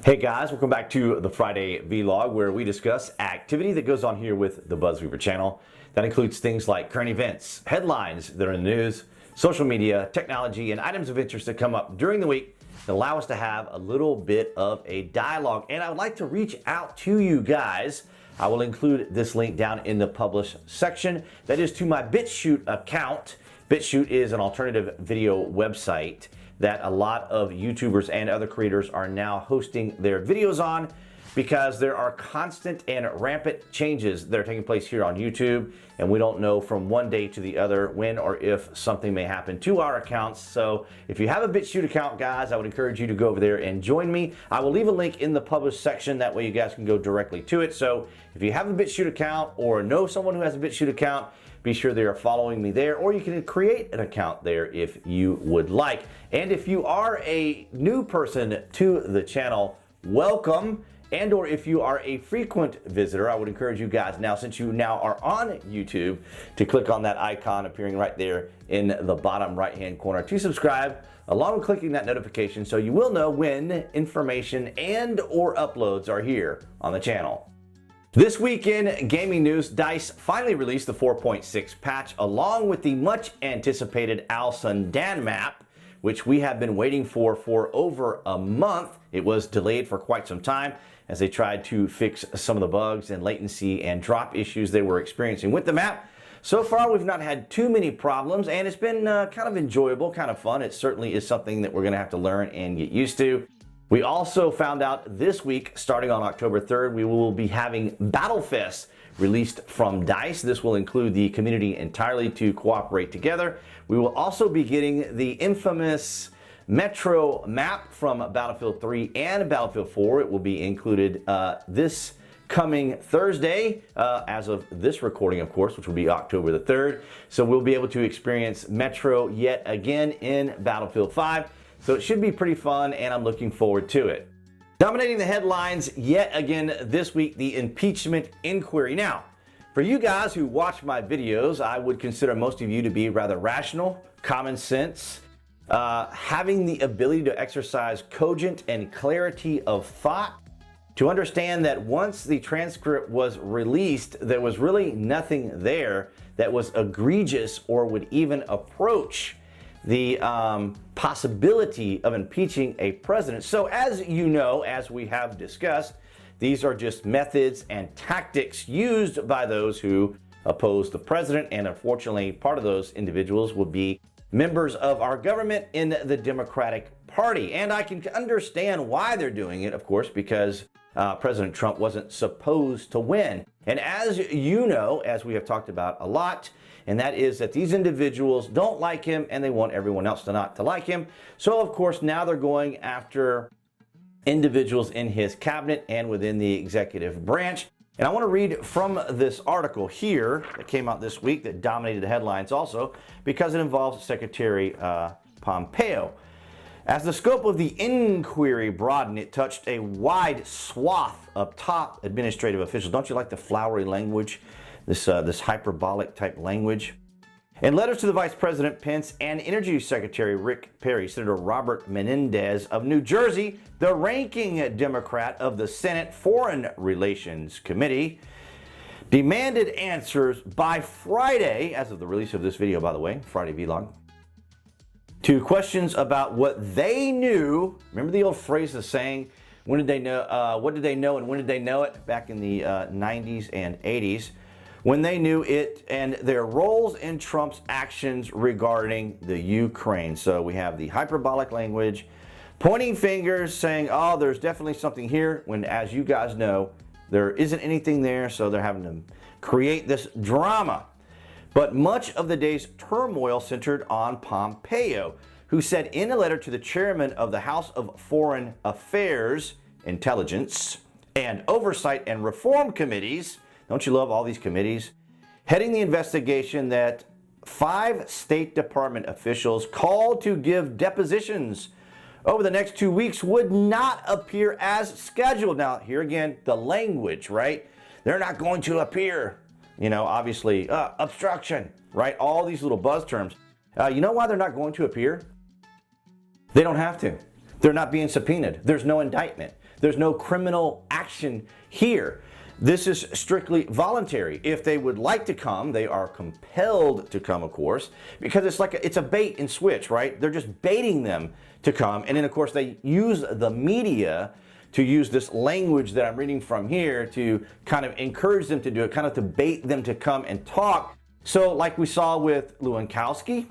Hey guys, welcome back to the Friday Vlog, where we discuss activity that goes on here with the BuzWeaver channel. That includes things like current events, headlines that are in the news, social media, technology, and items of interest that come up during the week that allow us to have a little bit of a dialogue. And I would like to reach out to you guys. I will include this link down in the publish section. That is to my BitChute account. BitChute is an alternative video website that a lot of YouTubers and other creators are now hosting their videos on, because there are constant and rampant changes that are taking place here on YouTube, and we don't know from one day to the other when or if something may happen to our accounts. So if you have a BitChute account, guys, I would encourage you to go over there and join me. I will leave a link in the publish section, that way you guys can go directly to it. So if you have a BitChute account or know someone who has a BitChute account, be sure they are following me there, or you can create an account there if you would like. And if you are a new person to the channel, welcome. And or if you are a frequent visitor, I would encourage you guys now, since you now are on YouTube, to click on that icon appearing right there in the bottom right hand corner to subscribe, along with clicking that notification so you will know when information and or uploads are here on the channel. This week in gaming news, DICE finally released the 4.6 patch along with the much anticipated Al Sundan map, which we have been waiting for over a month. It was delayed for quite some time as they tried to fix some of the bugs and latency and drop issues they were experiencing with the map. So far, we've not had too many problems, and it's been kind of enjoyable, kind of fun. It certainly is something that we're going to have to learn and get used to. We also found out this week, starting on October 3rd, we will be having Battlefest released from DICE. This will include the community entirely to cooperate together. We will also be getting the infamous Metro map from Battlefield 3 and Battlefield 4. It will be included this coming Thursday, as of this recording, of course, which will be October the 3rd. So we'll be able to experience Metro yet again in Battlefield 5. So it should be pretty fun, and I'm looking forward to it. Dominating the headlines yet again this week, the impeachment inquiry. Now, for you guys who watch my videos, I would consider most of you to be rather rational, common sense, having the ability to exercise cogent and clarity of thought, to understand that once the transcript was released, there was really nothing there that was egregious or would even approach the possibility of impeaching a president. So as you know, as we have discussed, these are just methods and tactics used by those who oppose the president, and unfortunately part of those individuals will be members of our government in the Democratic Party. And I can understand why they're doing it, of course, because President Trump wasn't supposed to win. And as you know, as we have talked about a lot, and that is that these individuals don't like him and they want everyone else to not to like him. So of course now they're going after individuals in his cabinet and within the executive branch. And I want to read from this article here that came out this week that dominated the headlines also, because it involves Secretary Pompeo. As the scope of the inquiry broadened, it touched a wide swath of top administrative officials. Don't you like the flowery language? This hyperbolic type language. In letters to the Vice President Pence and Energy Secretary Rick Perry, Senator Robert Menendez of New Jersey, the ranking Democrat of the Senate Foreign Relations Committee, demanded answers by Friday, as of the release of this video, by the way, Friday Vlog, to questions about what they knew. Remember the old phrase, the saying, when did they know, what did they know and when did they know it, back in the 90s and 80s. When they knew it, and their roles in Trump's actions regarding the Ukraine. So we have the hyperbolic language, pointing fingers, saying, oh, there's definitely something here, when, as you guys know, there isn't anything there, so they're having to create this drama. But much of the day's turmoil centered on Pompeo, who said in a letter to the chairman of the House of Foreign Affairs, Intelligence, and Oversight and Reform Committees, don't you love all these committees, heading the investigation, that 5 State Department officials called to give depositions over the next 2 weeks would not appear as scheduled. Now, here again, the language, right? They're not going to appear. You know, obviously, obstruction, right? All these little buzz terms. You know why they're not going to appear? They don't have to. They're not being subpoenaed. There's no indictment. There's no criminal action here. This is strictly voluntary. If they would like to come, they are compelled to come, of course, because it's a bait and switch, right? They're just baiting them to come. And then, of course, they use the media to use this language that I'm reading from here to kind of encourage them to do it, kind of to bait them to come and talk. So like we saw with Lewandowski,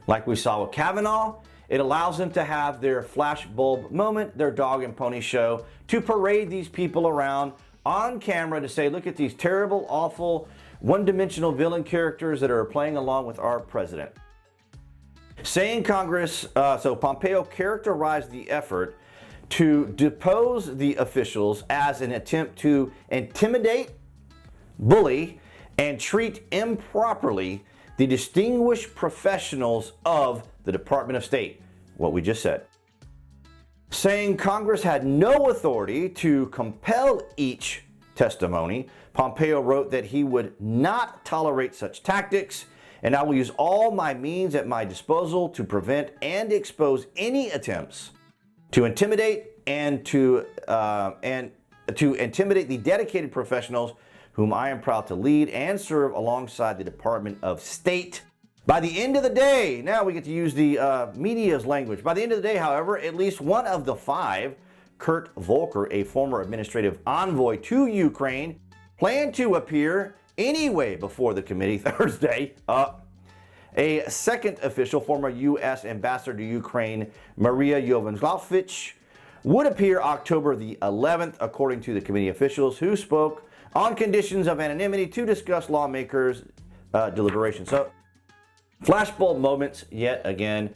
like we saw with Kavanaugh, it allows them to have their flashbulb moment, their dog and pony show, to parade these people around on camera to say, look at these terrible, awful, one-dimensional villain characters that are playing along with our president. Saying Congress, so Pompeo characterized the effort to depose the officials as an attempt to intimidate, bully, and treat improperly the distinguished professionals of the Department of State, what we just said. Saying Congress had no authority to compel each testimony, Pompeo wrote that he would not tolerate such tactics, and I will use all my means at my disposal to prevent and expose any attempts to intimidate and to intimidate the dedicated professionals whom I am proud to lead and serve alongside the Department of State. By the end of the day, now we get to use the media's language. By the end of the day, however, at least one of the five, Kurt Volker, a former administrative envoy to Ukraine, planned to appear anyway before the committee Thursday. A second official, former U.S. ambassador to Ukraine, Maria Yovanovich, would appear October the 11th, according to the committee officials who spoke on conditions of anonymity to discuss lawmakers' deliberations. So, flashbulb moments yet again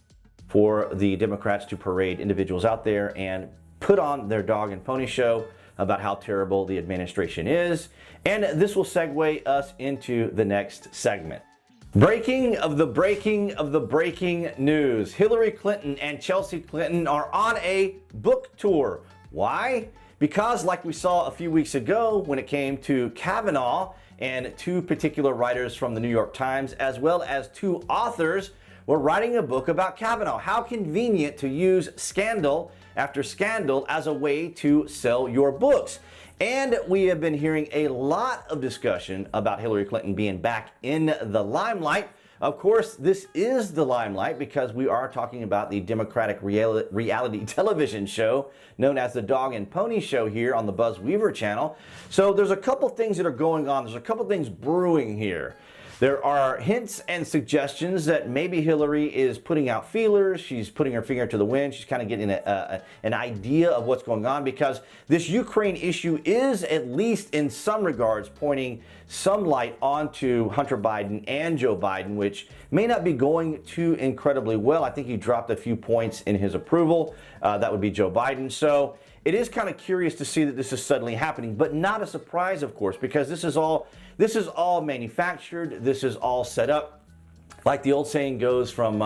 for the Democrats to parade individuals out there and put on their dog and pony show about how terrible the administration is. And this will segue us into the next segment. Breaking of the breaking news. Hillary Clinton and Chelsea Clinton are on a book tour. Why? Because like we saw a few weeks ago when it came to Kavanaugh, and two particular writers from the New York Times, as well as two authors, were writing a book about Kavanaugh. How convenient to use scandal after scandal as a way to sell your books. And we have been hearing a lot of discussion about Hillary Clinton being back in the limelight. Of course, this is the limelight because we are talking about the Democratic reality television show known as the Dog and Pony Show here on the BuzWeaver channel. So there's a couple things that are going on. There's a couple things brewing here. There are hints and suggestions that maybe Hillary is putting out feelers. She's putting her finger to the wind. She's kind of getting an idea of what's going on because this Ukraine issue is, at least in some regards, pointing some light onto Hunter Biden and Joe Biden, which may not be going too incredibly well. I think he dropped a few points in his approval. That would be Joe Biden. So it is kind of curious to see that this is suddenly happening, but not a surprise, of course, because this is all manufactured. This is all set up. Like the old saying goes from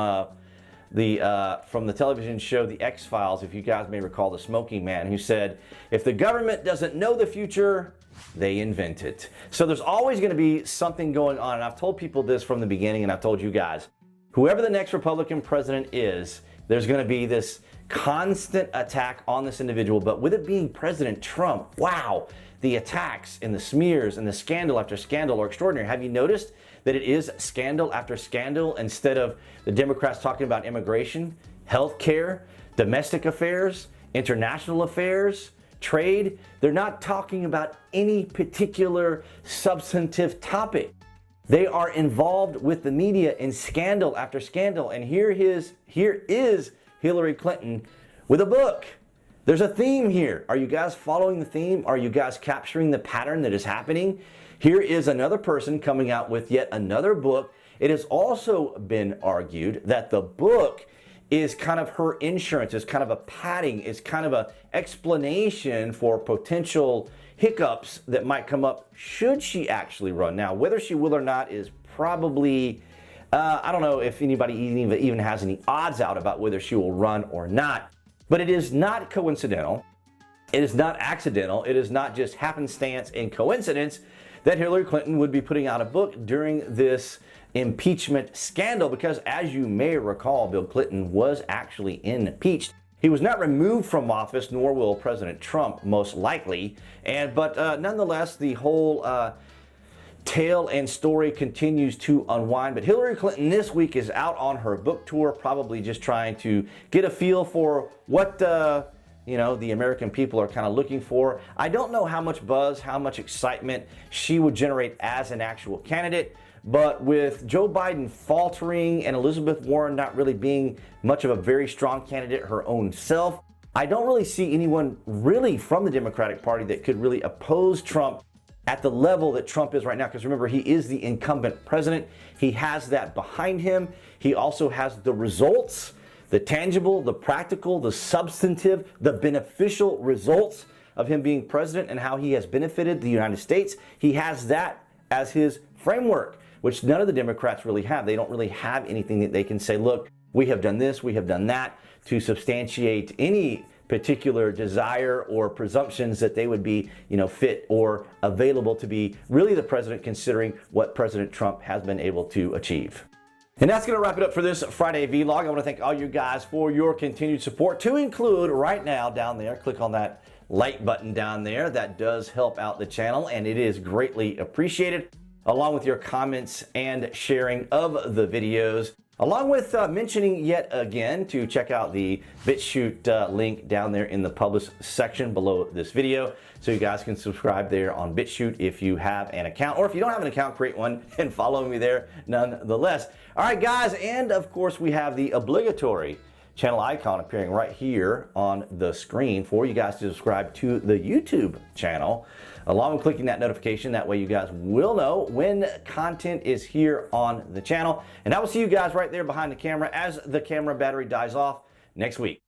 the television show The X-Files, if you guys may recall the smoking man who said, if the government doesn't know the future, they invent it. So there's always going to be something going on. And I've told people this from the beginning, and I've told you guys, whoever the next Republican president is, there's going to be this constant attack on this individual. But with it being President Trump, wow, the attacks and the smears and the scandal after scandal are extraordinary. Have you noticed that it is scandal after scandal instead of the Democrats talking about immigration, health care, domestic affairs, international affairs, trade? They're not talking about any particular substantive topic. They are involved with the media in scandal after scandal. And here is Hillary Clinton with a book. There's a theme here. Are you guys following the theme? Are you guys capturing the pattern that is happening? Here is another person coming out with yet another book. It has also been argued that the book is kind of her insurance, is kind of a padding, is kind of an explanation for potential hiccups that might come up should she actually run. Now, whether she will or not is probably, I don't know if anybody even has any odds out about whether she will run or not. But it is not coincidental. It is not accidental. It is not just happenstance and coincidence that Hillary Clinton would be putting out a book during this impeachment scandal because, as you may recall, Bill Clinton was actually impeached. He was not removed from office, nor will President Trump, most likely. But nonetheless, the whole tale and story continues to unwind. But Hillary Clinton this week is out on her book tour, probably just trying to get a feel for what the American people are kind of looking for. I don't know how much buzz, how much excitement she would generate as an actual candidate. But with Joe Biden faltering and Elizabeth Warren not really being much of a very strong candidate her own self, I don't really see anyone really from the Democratic Party that could really oppose Trump at the level that Trump is right now. Because remember, he is the incumbent president. He has that behind him. He also has the results, the tangible, the practical, the substantive, the beneficial results of him being president and how he has benefited the United States. He has that as his framework, which none of the Democrats really have. They don't really have anything that they can say, look, we have done this, we have done that, to substantiate any particular desire or presumptions that they would be, fit or available to be really the president, considering what President Trump has been able to achieve. And that's going to wrap it up for this Friday vlog. I want to thank all you guys for your continued support, to include right now down there, click on that like button down there. That does help out the channel, and it is greatly appreciated, along with your comments and sharing of the videos, along with mentioning yet again to check out the BitChute link down there in the published section below this video, so you guys can subscribe there on BitChute if you have an account, or if you don't have an account, create one and follow me there nonetheless. All right, guys, and of course we have the obligatory channel icon appearing right here on the screen for you guys to subscribe to the YouTube channel, along with clicking that notification. That way you guys will know when content is here on the channel. And I will see you guys right there behind the camera as the camera battery dies off next week.